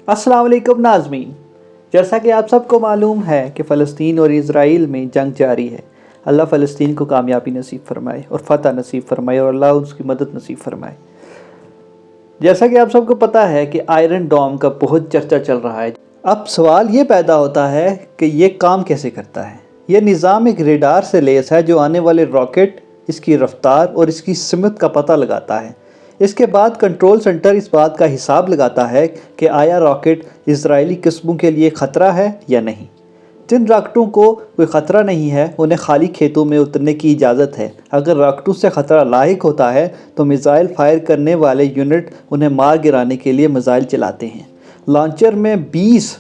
अस्सलाम वालेकुम नाज़मीन। जैसा कि आप सबको मालूम है कि फ़लस्तीन और इज़राइल में जंग जारी है। अल्लाह फ़लस्तीन को कामयाबी नसीब फरमाए और फ़तह नसीब फरमाए और अल्लाह उसकी मदद नसीब फरमाए। जैसा कि आप सबको पता है कि आयरन डोम का बहुत चर्चा चल रहा है। अब सवाल ये पैदा होता है कि ये काम कैसे करता है। ये निज़ाम एक रेडार से लेस है जो आने वाले रॉकेट, इसकी रफ्तार और इसकी सिमत का पता लगाता है। इसके बाद कंट्रोल सेंटर इस बात का हिसाब लगाता है कि आया रॉकेट इजरायली किस्मों के लिए ख़तरा है या नहीं। जिन रॉकेटों को कोई ख़तरा नहीं है उन्हें खाली खेतों में उतरने की इजाज़त है। अगर रॉकेटों से ख़तरा लाहिक होता है तो मिसाइल फायर करने वाले यूनिट उन्हें मार गिराने के लिए मिसाइल चलाते हैं। लॉन्चर में 20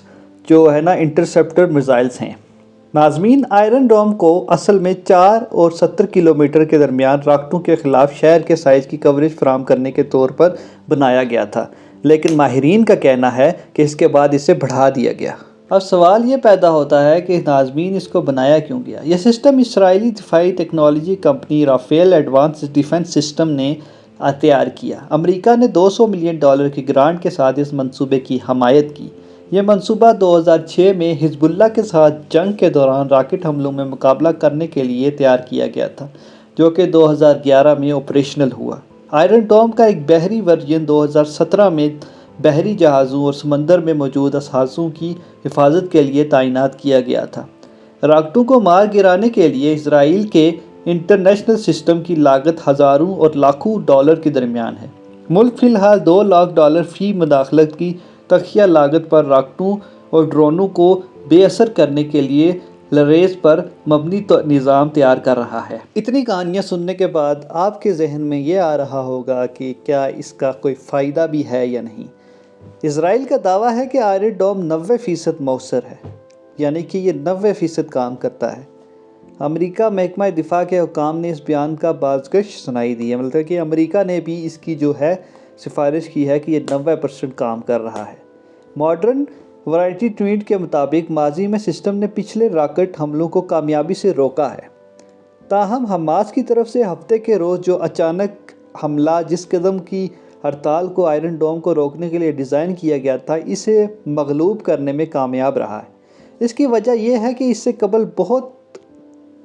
जो है ना इंटरसेप्टर मिसाइल्स हैं। नाज़मीन, आयरन डोम को असल में 4 और 70 किलोमीटर के दरमियान रॉकेटों के ख़िलाफ़ शहर के साइज़ की कवरेज फराहम करने के तौर पर बनाया गया था, लेकिन माहिरीन का कहना है कि इसके बाद इसे बढ़ा दिया गया। अब सवाल ये पैदा होता है कि नाज़मीन इसको बनाया क्यों गया। यह सिस्टम इसराइली दिफाई technology company Rafael advance defence system ने तैयार किया। अमेरिका ने $200 मिलियन की ग्रांट के साथ इस मंसूबे की हमायत की। यह मंसूबा 2006 में हिजबुल्लाह के साथ जंग के दौरान रॉकेट हमलों में मुकाबला करने के लिए तैयार किया गया था, जो कि 2011 में ऑपरेशनल हुआ। आयरन डोम का एक बहरी वर्जन 2017 में बहरी जहाज़ों और समंदर में मौजूद असासों की हिफाजत के लिए तैनात किया गया था। रॉकेटों को मार गिराने के लिए इसराइल के इंटरनेशनल सिस्टम की लागत हज़ारों और लाखों डॉलर के दरमियान है। मुल्क फ़िलहाल $2 लाख फ़ी मुदाखलत की तखिया लागत पर रॉकेटों और ड्रोनों को बेअसर करने के लिए लरेज पर मबनी निज़ाम तैयार कर रहा है। इतनी कहानियाँ सुनने के बाद आपके जहन में ये आ रहा होगा कि क्या इसका कोई फ़ायदा भी है या नहीं। इसराइल का दावा है कि आयरन डोम 90% मौसर है, यानी कि ये 90% काम करता है। अमेरिका महकमा दिफा के हुकाम ने इस बयान का बाज़गश सुनाई दी है, मतलब कि अमेरिका ने भी इसकी जो है सिफारिश की है कि ये 90% काम कर रहा है। मॉडर्न वैरायटी ट्वीट के मुताबिक माजी में सिस्टम ने पिछले रॉकेट हमलों को कामयाबी से रोका है। ताहम हमास की तरफ से हफ्ते के रोज़ जो अचानक हमला जिस कदम की हड़ताल को आयरन डोम को रोकने के लिए डिज़ाइन किया गया था, इसे मगलूब करने में कामयाब रहा है। इसकी वजह यह है कि इससे कबल बहुत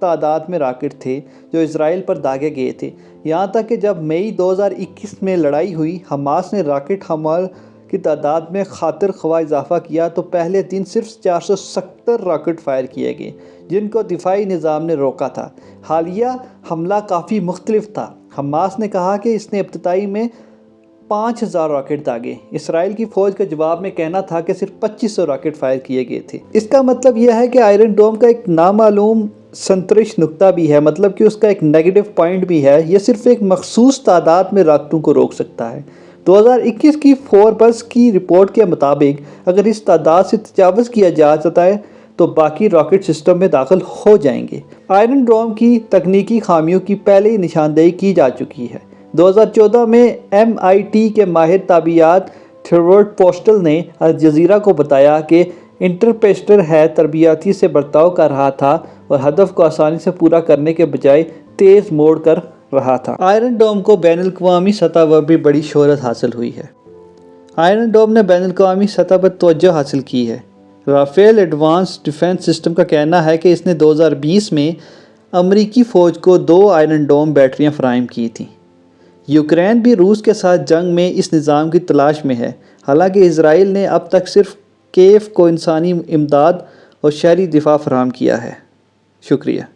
तादाद में रॉकेट थे जो इसराइल पर दागे गए थे। यहाँ तक कि जब मई 2021 में लड़ाई हुई, हमास ने रॉकेट हमल की तादाद में खातिर ख्वाह इजाफा किया तो पहले दिन सिर्फ 470 रॉकेट फायर किए गए, जिनको दिफाई निज़ाम ने रोका था। हालिया हमला काफ़ी मुख्तलिफ था। हमास ने कहा कि इसने इब्तदाई में 5000 रॉकेट दागे। इसराइल की फ़ौज का जवाब में कहना था कि सिर्फ 2500 रॉकेट फायर किए गए थे। इसका मतलब यह है कि आयरन डोम का एक नामालूम संतरिश नुक्ता भी है, मतलब कि उसका एक नेगेटिव पॉइंट भी है। यह सिर्फ एक मखसूस तादाद में रॉकेटों को रोक सकता है। 2021 की फोर्ब्स की रिपोर्ट के मुताबिक अगर इस तादाद से तजावज़ किया जाता है तो बाकी रॉकेट सिस्टम में दाखिल हो जाएंगे। आयरन डोम की तकनीकी खामियों की पहले ही निशानदेही की जा चुकी है। 2014 में MIT के माहिर ताबियात थ्रेवर्ड पोस्टल ने अल जज़ीरा को बताया कि इंटरप्रेटर है तरबियाती से बर्ताव कर रहा था और हदफ को आसानी से पूरा करने के बजाय तेज़ मोड़ कर रहा था। आयरन डोम को बैनुल-अक़वामी सतह पर भी बड़ी शोहरत हासिल हुई है। आयरन डोम ने बैनुल-अक़वामी सतह पर तवज्जो हासिल की है। राफेल एडवांस डिफेंस सिस्टम का कहना है कि इसने 2020 में अमरीकी फ़ौज को 2 आयरन डोम बैटरियाँ फराहम की थीं। यूक्रेन भी रूस के साथ जंग में इस निज़ाम की तलाश में है। हालांकि इसराइल ने अब तक सिर्फ कीव को इंसानी इमदाद और शहरी दिफा फराहम किया है। शुक्रिया।